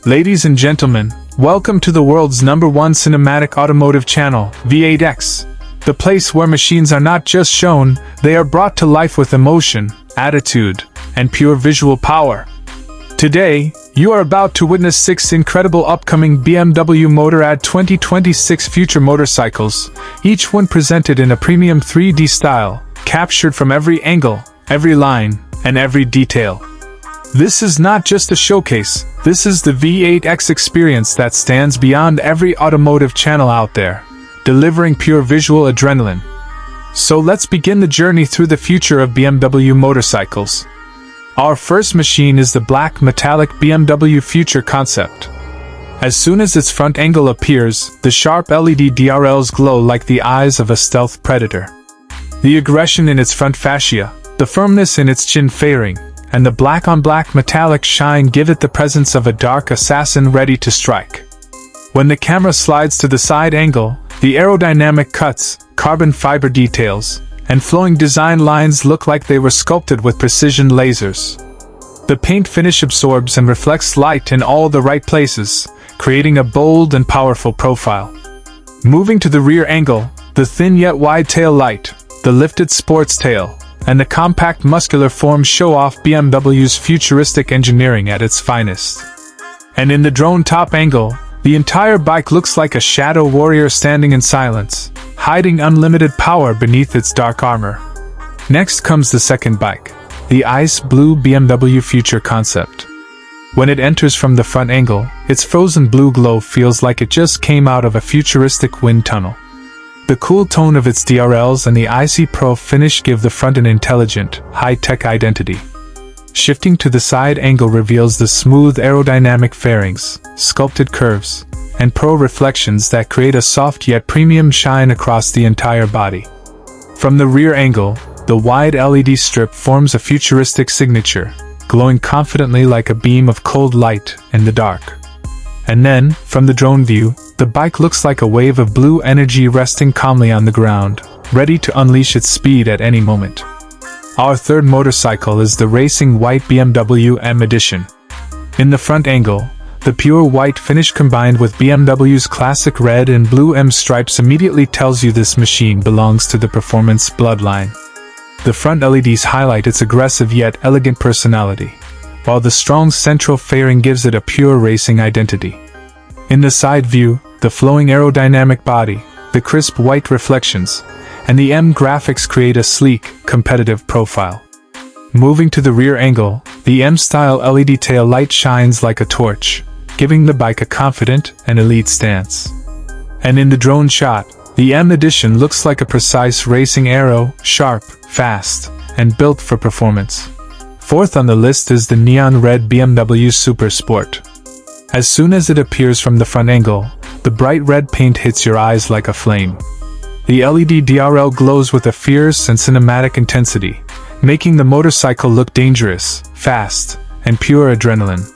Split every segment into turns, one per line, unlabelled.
Ladies and gentlemen, welcome to the world's #1 cinematic automotive channel, V8X. The place where machines are not just shown, they are brought to life with emotion, attitude, and pure visual power. Today, you are about to witness 6 incredible upcoming BMW Motorrad 2026 future motorcycles, each one presented in a premium 3D style, captured from every angle, every line, and every detail. This is not just a showcase, this is the V8X experience that stands beyond every automotive channel out there, delivering pure visual adrenaline. So let's begin the journey through the future of BMW motorcycles. Our first machine is the black metallic BMW Future Concept. As soon as its front angle appears, the sharp LED DRLs glow like the eyes of a stealth predator. The aggression in its front fascia, the firmness in its chin fairing, and the black-on-black metallic shine give it the presence of a dark assassin ready to strike. When the camera slides to the side angle, the aerodynamic cuts, carbon fiber details, and flowing design lines look like they were sculpted with precision lasers. The paint finish absorbs and reflects light in all the right places, creating a bold and powerful profile. Moving to the rear angle, the thin yet wide tail light, the lifted sports tail, and the compact muscular form show off BMW's futuristic engineering at its finest. And in the drone top angle, the entire bike looks like a shadow warrior standing in silence, hiding unlimited power beneath its dark armor. Next comes the second bike, the ice blue BMW Future Concept. When it enters from the front angle, its frozen blue glow feels like it just came out of a futuristic wind tunnel. The cool tone of its DRLs and the icy pro finish give the front an intelligent, high-tech identity. Shifting to the side angle reveals the smooth aerodynamic fairings, sculpted curves, and pro reflections that create a soft yet premium shine across the entire body. From the rear angle, the wide LED strip forms a futuristic signature, glowing confidently like a beam of cold light in the dark. And then, from the drone view, the bike looks like a wave of blue energy resting calmly on the ground, ready to unleash its speed at any moment. Our third motorcycle is the racing white BMW M Edition. In the front angle, the pure white finish combined with BMW's classic red and blue M stripes immediately tells you this machine belongs to the performance bloodline. The front LEDs highlight its aggressive yet elegant personality, while the strong central fairing gives it a pure racing identity. In the side view, the flowing aerodynamic body, the crisp white reflections, and the M graphics create a sleek, competitive profile. Moving to the rear angle, the M-style LED tail light shines like a torch, giving the bike a confident and elite stance. And in the drone shot, the M Edition looks like a precise racing aero, sharp, fast, and built for performance. Fourth on the list is the neon red BMW Super Sport. As soon as it appears from the front angle, the bright red paint hits your eyes like a flame. The LED DRL glows with a fierce and cinematic intensity, making the motorcycle look dangerous, fast, and pure adrenaline.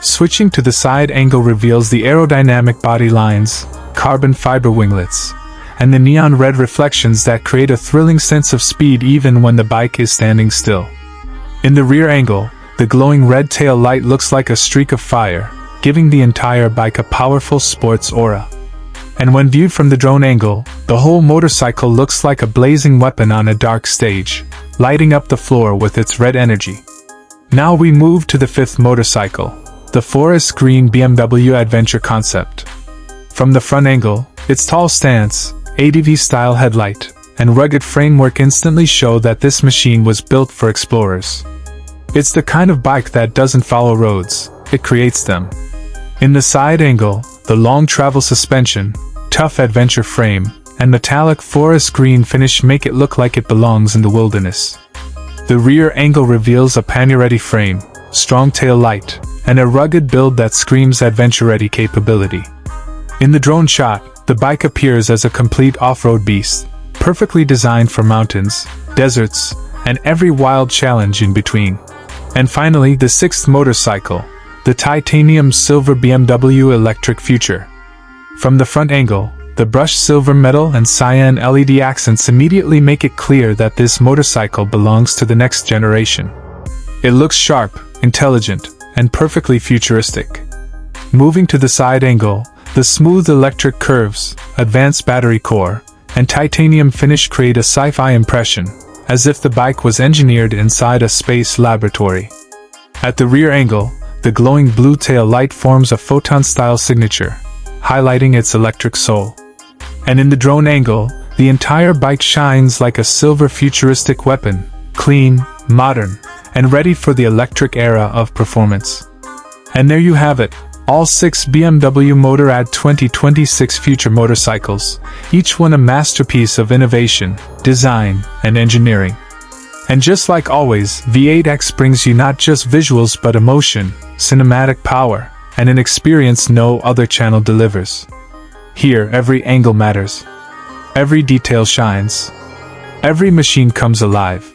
Switching to the side angle reveals the aerodynamic body lines, carbon fiber winglets, and the neon red reflections that create a thrilling sense of speed even when the bike is standing still. In the rear angle, the glowing red tail light looks like a streak of fire, giving the entire bike a powerful sports aura. And when viewed from the drone angle, the whole motorcycle looks like a blazing weapon on a dark stage, lighting up the floor with its red energy. Now we move to the fifth motorcycle, the forest green BMW Adventure Concept. From the front angle, its tall stance, ADV-style headlight, and rugged framework instantly show that this machine was built for explorers. It's the kind of bike that doesn't follow roads, it creates them. In the side angle, the long travel suspension, tough adventure frame, and metallic forest green finish make it look like it belongs in the wilderness. The rear angle reveals a panel-ready frame, strong tail light, and a rugged build that screams adventure-ready capability. In the drone shot, the bike appears as a complete off-road beast, perfectly designed for mountains, deserts, and every wild challenge in between. And finally, the sixth motorcycle, the titanium silver BMW Electric Future. From the front angle, the brushed silver metal and cyan LED accents immediately make it clear that this motorcycle belongs to the next generation. It looks sharp, intelligent, and perfectly futuristic. Moving to the side angle, the smooth electric curves, advanced battery core, and titanium finish create a sci-fi impression, as if the bike was engineered inside a space laboratory. At the rear angle, the glowing blue tail light forms a photon-style signature, highlighting its electric soul. And in the drone angle, the entire bike shines like a silver futuristic weapon, clean, modern, and ready for the electric era of performance. And there you have it, all 6 BMW Motorrad 2026 future motorcycles, each one a masterpiece of innovation, design, and engineering. And just like always, V8X brings you not just visuals but emotion, cinematic power, and an experience no other channel delivers. Here, every angle matters. Every detail shines. Every machine comes alive.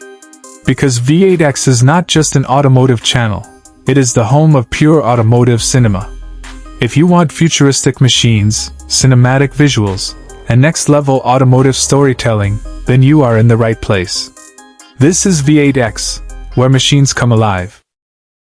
Because V8X is not just an automotive channel, it is the home of pure automotive cinema. If you want futuristic machines, cinematic visuals, and next-level automotive storytelling, then you are in the right place. This is V8X, where machines come alive.